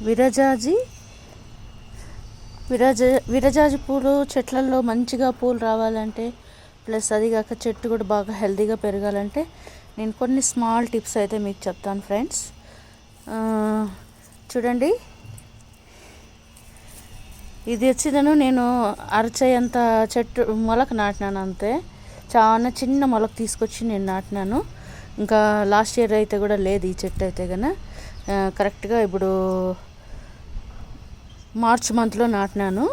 విరజాజి విరజాజి పూలు చెట్లలో మంచిగా పూలు రావాలంటే, ప్లస్ అది కాక చెట్టు కూడా బాగా హెల్తీగా పెరగాలంటే నేను కొన్ని స్మాల్ టిప్స్ అయితే మీకు చెప్తాను ఫ్రెండ్స్. చూడండి, ఇది వచ్చిందను నేను అరచేయంత చెట్టు మొలక నాటినాను. అంతే, చాలా చిన్న మొలక తీసుకొచ్చి నేను నాటినాను. ఇంకా లాస్ట్ ఇయర్ అయితే కూడా లేదు ఈ చెట్టు అయితే కన్నా. కరెక్ట్గా ఇప్పుడు మార్చ్ మంత్లో నాటినాను.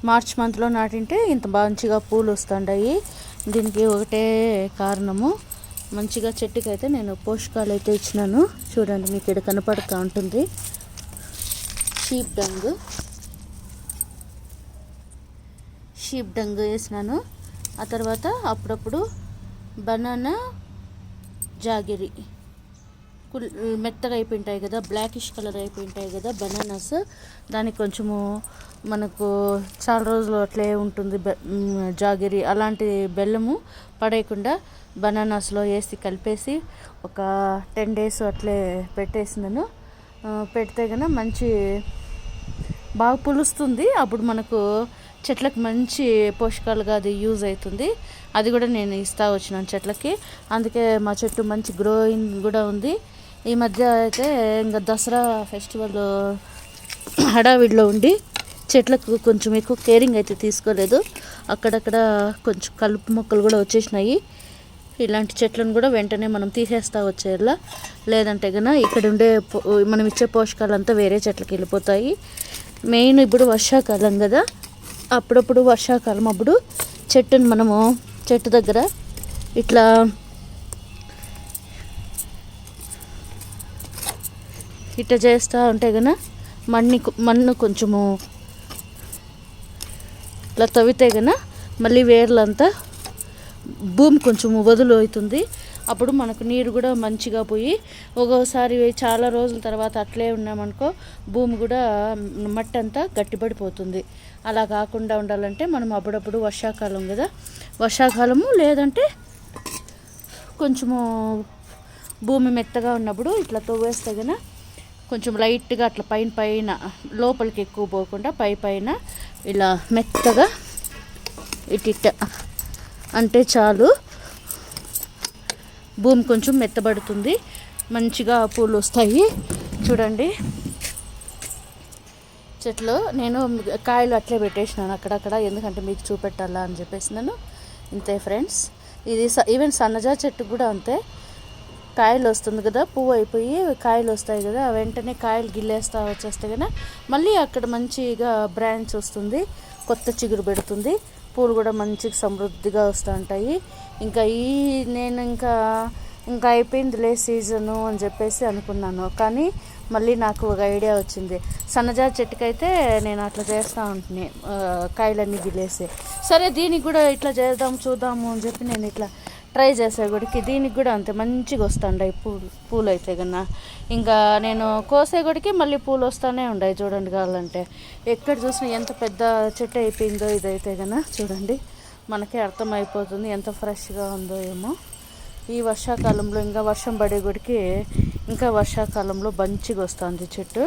మార్చ్ మంత్లో నాటింటే ఇంత మంచిగా పూలు వస్తుంటాయి. దీనికి ఒకటే కారణము, మంచిగా చెట్టుకి అయితే నేను పోషకాలు అయితే ఇచ్చినాను. చూడండి, మీకు ఇక్కడ కనపడుతూ ఉంటుంది. షీప్ డంగ్ వేసినాను. ఆ తర్వాత అప్పుడప్పుడు బనానా జాగిరి మెత్తగా అయిపోయింటాయి కదా, బ్లాకిష్ కలర్ అయిపోయింటాయి కదా బనానాస్. దానికి కొంచెము మనకు చాలా రోజులు అట్లే ఉంటుంది జాగిరి, అలాంటి బెల్లము పడేయకుండా బనానాస్లో వేసి కలిపేసి ఒక 10 days అట్లే పెట్టేసినాను. పెడితే కన్నా మంచి బాగా పులుస్తుంది. అప్పుడు మనకు చెట్లకు మంచి పోషకాలుగా అది యూజ్ అవుతుంది. అది కూడా నేను ఇస్తా వచ్చినాను చెట్లకి. అందుకే మా చెట్టు మంచి గ్రోయింగ్ కూడా ఉంది. ఈ మధ్య అయితే ఇంకా దసరా ఫెస్టివల్ హడావిడిలో ఉండి చెట్లకు కొంచెం ఎక్కువ కేరింగ్ అయితే తీసుకోలేదు. అక్కడక్కడ కొంచెం కలుపు మొక్కలు కూడా వచ్చేసినాయి. ఇలాంటి చెట్లను కూడా వెంటనే మనం తీసేస్తా వచ్చేలా, లేదంటే కన్నా ఇక్కడ ఉండే మనం ఇచ్చే పోషకాలంతా వేరే చెట్లకి వెళ్ళిపోతాయి. మెయిన్ ఇప్పుడు వర్షాకాలం కదా, అప్పుడప్పుడు వర్షాకాలం అప్పుడు చెట్టుని మనము చెట్టు దగ్గర ఇట్లా చేస్తూ ఉంటే కన్నా మన్ను కొంచెము ఇట్లా తవ్వితే కన్నా మళ్ళీ వేర్లంతా భూమి కొంచెం వదులు అవుతుంది. అప్పుడు మనకు నీరు కూడా మంచిగా పోయి ఒక్కోసారి చాలా రోజుల తర్వాత అట్లే ఉన్నామనుకో భూమి కూడా మట్టి అంతా గట్టిపడిపోతుంది. అలా కాకుండా ఉండాలంటే మనం అప్పుడప్పుడు వర్షాకాలం కదా, వర్షాకాలము లేదంటే కొంచెము భూమి మెత్తగా ఉన్నప్పుడు ఇట్లా తవ్వేస్తే కన్నా కొంచెం లైట్గా అట్లా పైన లోపలికి ఎక్కువ పోకుండా పైన ఇలా మెత్తగా ఇట్ట అంటే చాలు, భూమి కొంచెం మెత్తబడుతుంది, మంచిగా పూలు వస్తాయి. చూడండి, చెట్లు నేను కాయలు అట్లే పెట్టేసినాను అక్కడక్కడ, ఎందుకంటే మీకు చూపెట్టాలా అని చెప్పేసి నేను. ఇంతే ఫ్రెండ్స్, ఇది ఈవెన్ సన్నజాజి చెట్టు కూడా అంతే. కాయలు వస్తుంది కదా, పువ్వు అయిపోయి కాయలు వస్తాయి కదా, వెంటనే కాయలు గిల్లేస్తా వచ్చేస్తే కదా మళ్ళీ అక్కడ మంచిగా బ్రాంచ్ వస్తుంది, కొత్త చిగురు పెడుతుంది, పూలు కూడా మంచిగా సమృద్ధిగా వస్తూ ఉంటాయి. ఇంకా నేను ఇంకా అయిపోయిందిలే సీజను అని చెప్పేసి అనుకున్నాను. కానీ మళ్ళీ నాకు ఒక ఐడియా వచ్చింది. సన్నజాజి చెట్టుకైతే నేను అట్లా చేస్తూ ఉంటుంది, కాయలన్నీ గిల్లేసి. సరే దీనికి కూడా ఇట్లా చూద్దాము అని చెప్పి నేను ఇట్లా ట్రై చేసేగొడికి దీనికి కూడా అంతే మంచిగా వస్తుంటాయి పూలు అయితే కన్నా. ఇంకా నేను కోసేగొడికి మళ్ళీ పూలు వస్తూనే ఉన్నాయి. చూడండి, కావాలంటే ఎక్కడ చూసినా ఎంత పెద్ద చెట్టు అయిపోయిందో ఇదైతే కన్నా. చూడండి, మనకే అర్థమైపోతుంది ఎంత ఫ్రెష్గా ఉందో ఏమో. ఈ వర్షాకాలంలో ఇంకా వర్షం పడేగొడికి ఇంకా వర్షాకాలంలో మంచిగా వస్తుంది చెట్టు.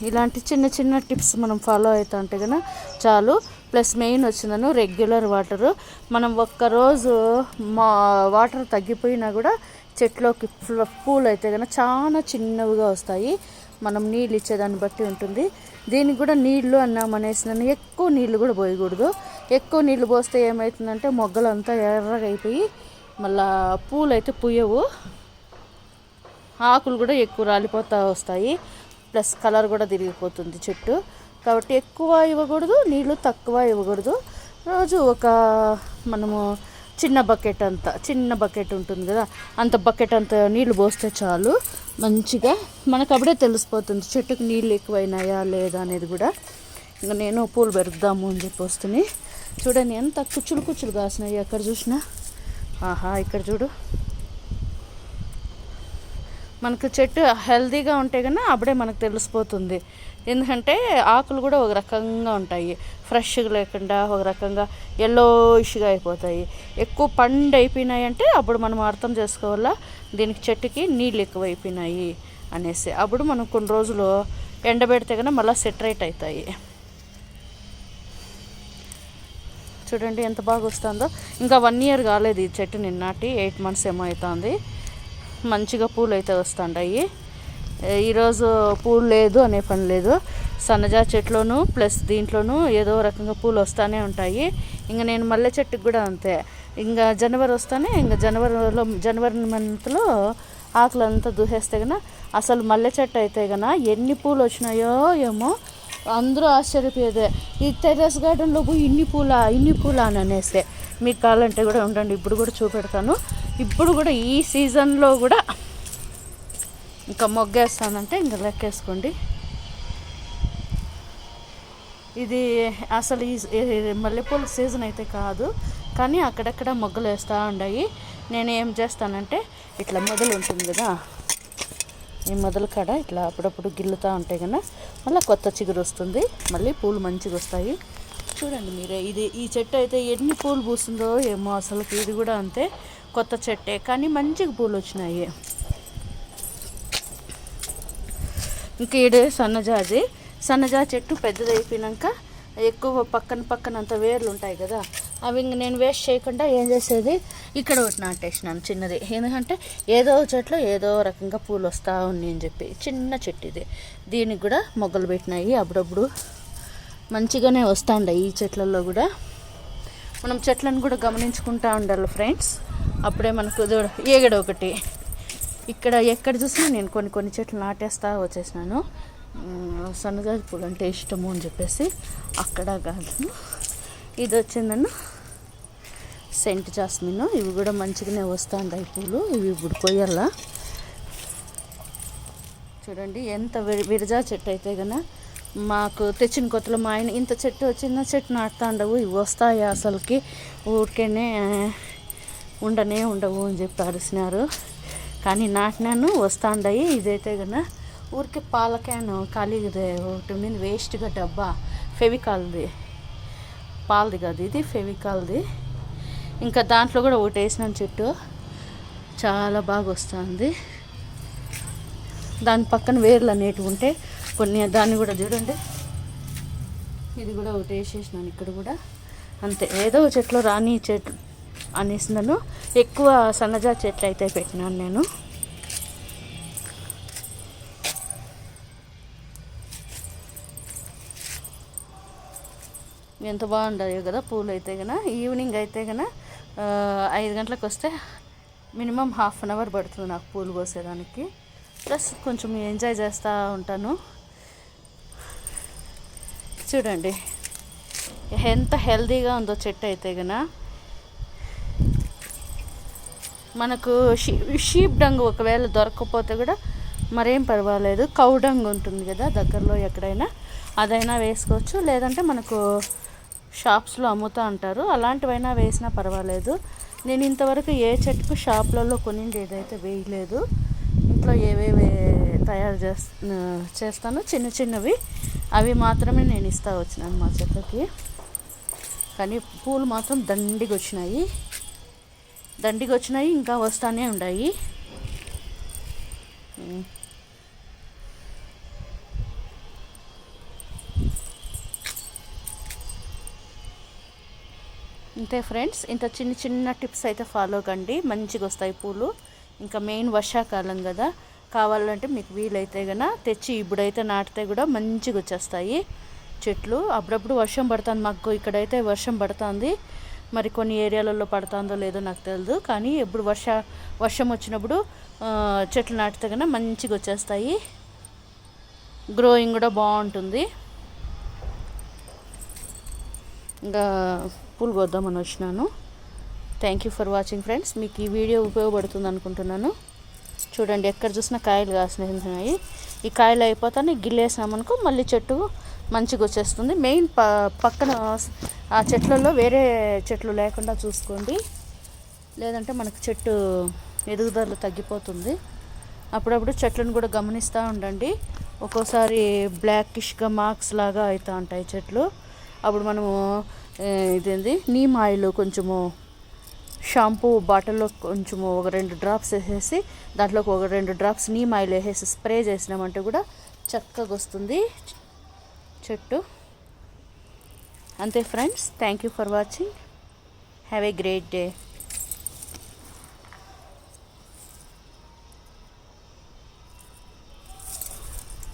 ఇలాంటి చిన్న చిన్న టిప్స్ మనం ఫాలో అవుతా ఉంటే కన్నా చాలు. ప్లస్ మెయిన్ వచ్చిందను రెగ్యులర్ వాటరు. మనం ఒక్కరోజు వాటర్ తగ్గిపోయినా కూడా చెట్లోకి పూలు అయితే కన్నా చాలా చిన్నవిగా వస్తాయి. మనం నీళ్ళు ఇచ్చేదాన్ని బట్టి ఉంటుంది. దీనికి కూడా నీళ్ళు అన్నామనేసి నన్ను ఎక్కువ నీళ్ళు కూడా పోయకూడదు. ఎక్కువ నీళ్ళు పోస్తే ఏమవుతుందంటే మొగ్గలంతా ఎర్రగా అయిపోయి మళ్ళా పూలు అయితే పూయవు, ఆకులు కూడా ఎక్కువ రాలిపోతూ వస్తాయి, ప్లస్ కలర్ కూడా తిరిగిపోతుంది చెట్టు. కాబట్టి ఎక్కువ ఇవ్వకూడదు, నీళ్ళు తక్కువ ఇవ్వకూడదు. రోజు ఒక మనము చిన్న బకెట్ ఉంటుంది కదా, అంత బకెట్ అంత నీళ్ళు పోస్తే చాలు. మంచిగా మనకు అప్పుడే తెలిసిపోతుంది చెట్టుకు నీళ్ళు ఎక్కువైనాయా లేదా అనేది కూడా. ఇంకా నేను పూలు పెరుద్దాము అని చెప్పి వస్తుంది. చూడండి ఎంత కుచ్చులు కాసినాయి ఎక్కడ చూసినా. ఆహా, ఇక్కడ చూడు, మనకు చెట్టు హెల్తీగా ఉంటే కన్నా అప్పుడే మనకు తెలిసిపోతుంది. ఎందుకంటే ఆకులు కూడా ఒక రకంగా ఉంటాయి, ఫ్రెష్గా లేకుండా ఒక రకంగా ఎల్లోయిష్గా అయిపోతాయి. ఎక్కువ పండు అయిపోయినాయి అంటే అప్పుడు మనం అర్థం చేసుకోవాలా దీనికి చెట్టుకి నీళ్ళు ఎక్కువ అయిపోయినాయి అనేసి. అప్పుడు మనం కొన్ని రోజులు ఎండబెడితే కన్నా మళ్ళీ సెటరేట్ అవుతాయి. చూడండి ఎంత బాగా వస్తుందో. ఇంకా 1 year కాలేదు ఈ చెట్టు, నిన్నటి 8 months ఏమో అవుతుంది. మంచిగా పూలు అయితే వస్తుంటాయి. ఈరోజు పూలు లేదు అనే పని లేదు. సన్నజా చెట్లోనూ ప్లస్ దీంట్లోనూ ఏదో రకంగా పూలు వస్తూనే ఉంటాయి. ఇంకా నేను మల్లె చెట్టుకు కూడా అంతే. ఇంకా జనవరి వస్తానే ఇంకా జనవరి మంత్లో ఆకులంతా దూసేస్తే కన్నా అసలు మల్లె చెట్టు అయితే కన్నా ఎన్ని పూలు వచ్చినాయో ఏమో అందరూ ఆశ్చర్యపోయేదే. ఈ టెర్రస్ గార్డెన్లో పోయి ఇన్ని పూల అని అనేస్తే. మీకు కావాలంటే కూడా ఉండండి, ఇప్పుడు కూడా చూపెడతాను. ఇప్పుడు కూడా ఈ సీజన్లో కూడా ఇంకా మొగ్గేస్తానంటే ఇంకా లెక్కేసుకోండి. ఇది అసలు ఈ మల్లెపూల సీజన్ అయితే కాదు, కానీ అక్కడక్కడ మొగ్గలు వేస్తూ ఉన్నాయి. నేను ఏం చేస్తానంటే ఇట్లా మొదలు ఉంటుంది కదా, ఈ మొదలు కాడ ఇట్లా అప్పుడప్పుడు గిల్లుతూ ఉంటే కన్నా మళ్ళీ కొత్త చిగురు వస్తుంది, మళ్ళీ పూలు మంచిగా వస్తాయి. చూడండి మీరే, ఈ చెట్టు అయితే ఎన్ని పూలు పూస్తుందో ఏమో. అసలు ఇది కూడా అంతే, కొత్త చెట్టే కానీ మంచిగా పూలు వచ్చినాయి. ఇంకా ఈడే సన్నజా చెట్టు పెద్దదైపోయినాక ఎక్కువ పక్కన అంత వేర్లు ఉంటాయి కదా, అవి ఇంక నేను వేస్ట్ చేయకుండా ఏం చేసేది ఇక్కడ ఒకటి నాటేసినాను చిన్నది. ఎందుకంటే ఏదో చెట్లు ఏదో రకంగా పూలు వస్తూ ఉన్నాయి అని చెప్పి. చిన్న చెట్టు ఇది, దీనికి కూడా మొగ్గలు పెట్టినాయి. అప్పుడప్పుడు మంచిగానే వస్తుంటాయి ఈ చెట్లలో కూడా. మనం చెట్లను కూడా గమనించుకుంటూ ఉండాలి ఫ్రెండ్స్, అప్పుడే మనకు ఏగడ ఒకటి ఇక్కడ ఎక్కడ చూసినా నేను కొన్ని చెట్లు నాటేస్తా వచ్చేసినాను. సన్నజాజి పూలు అంటే ఇష్టము అని చెప్పేసి. అక్కడ కాదు, ఇది వచ్చిందన్న సెంట్ జాస్మిన్, ఇవి కూడా మంచిగానే వస్తుంటాయి పూలు. ఇవి ఇప్పుడు కొయ్యాల. చూడండి ఎంత విరజా చెట్టు అయితే కన్నా మాకు తెచ్చిన కొత్తలో మా ఆయన ఇంత చిన్న చెట్టు నాటుతా ఉండవు, ఇవి వస్తాయి అసలుకి ఊరికేనే ఉండవు అని చెప్పి అరిసినారు. కానీ నాటినాను, వస్తాండాయి. ఇదైతే కన్నా ఊరికే పాల క్యాన్ ఖాళీగా ఒకటి మీద వేస్ట్గా డబ్బా ఫెవికాల్ది, పాలది కాదు ఇది, ఫెవికాల్ది. ఇంకా దాంట్లో కూడా ఒకటి వేసినాను చెట్టు, చాలా బాగా వస్తుంది. దాని పక్కన వేర్లు అనేటివి ఉంటే కొన్ని, దాన్ని కూడా చూడండి, ఇది కూడా ఒకటి వేసేసినాను. ఇక్కడ కూడా అంతే, ఏదో చెట్లు రాని చెట్లు అనేసినాను. ఎక్కువ సన్నజా చెట్లు అయితే పెట్టినాను నేను. ఎంత బాగుంటాయో కదా పూలు అయితే కన్నా. ఈవినింగ్ అయితే కన్నా 5 గంటలకు వస్తే మినిమం 1/2 hour పడుతుంది నాకు పూలు కోసేదానికి. ప్లస్ కొంచెం ఎంజాయ్ చేస్తూ ఉంటాను. చూడండి ఎంత హెల్తీగా ఉందో చెట్టు అయితే కన్నా. మనకు షీప్ డంగ్ ఒకవేళ దొరకకపోతే కూడా మరేం పర్వాలేదు, కౌ డంగ్ ఉంటుంది కదా దగ్గరలో ఎక్కడైనా, అదైనా వేసుకోవచ్చు. లేదంటే మనకు షాప్స్లో అమ్ముతూ ఉంటారు, అలాంటివైనా వేసినా పర్వాలేదు. నేను ఇంతవరకు ఏ చెట్టుకు షాప్లలో కొనింది ఏదైతే వేయలేదు. ఇంట్లో ఏవేవి తయారు చేస్తానో చిన్నవి అవి మాత్రమే నేను ఇస్తూ వచ్చినాను మా చెట్లకి. కానీ పూలు మాత్రం దండిగా వచ్చినాయి, ఇంకా వస్తూనే ఉన్నాయి. అంతే ఫ్రెండ్స్, ఇంత చిన్న టిప్స్ అయితే ఫాలో కండి, మంచిగా వస్తాయి పూలు. ఇంకా మెయిన్ వర్షాకాలం కదా, కావాలంటే మీకు వీలైతే కన్నా తెచ్చి ఇప్పుడైతే నాటితే కూడా మంచిగా వచ్చేస్తాయి చెట్లు. అప్పుడప్పుడు వర్షం పడుతుంది, మాకు ఇక్కడైతే వర్షం పడుతుంది. మరి కొన్ని ఏరియాలలో పడుతుందో లేదో నాకు తెలియదు, కానీ ఎప్పుడు వర్షం వచ్చినప్పుడు చెట్లు నాటితే కన్నా మంచిగా వచ్చేస్తాయి. గ్రోయింగ్ కూడా బాగుంటుంది. ఇంకా పూలు కోద్దామని వచ్చినాను. Thank you for watching friends. మీకు ఈ వీడియో ఉపయోగపడుతుంది అనుకుంటున్నాను. చూడండి ఎక్కడ చూసినా కాయలు కాసినాయి. ఈ కాయలు అయిపోతానే గిల్లేసామనుకో మళ్ళీ చెట్టు మంచిగా వచ్చేస్తుంది. మెయిన్ పక్కన ఆ చెట్లలో వేరే చెట్లు లేకుండా చూసుకోండి, లేదంటే మనకు చెట్టు ఎదుగుదల తగ్గిపోతుంది. అప్పుడప్పుడు చెట్లను కూడా గమనిస్తూ ఉండండి. ఒక్కోసారి బ్లాకిష్గా మార్క్స్ లాగా అవుతూ ఉంటాయి చెట్లు. అప్పుడు మనము ఇదేంది నీమ్ ఆయిల్ కొంచెము షాంపూ బాటిల్లో కొంచెం ఒక 2 డ్రాప్స్ వేసేసి దాంట్లోకి ఒక 2 డ్రాప్స్ నీమ్ ఆయిల్ వేసేసి స్ప్రే చేసినామంటే కూడా చక్కగా వస్తుంది చెట్టు. అంతే friends, thank you for watching. Have a great day.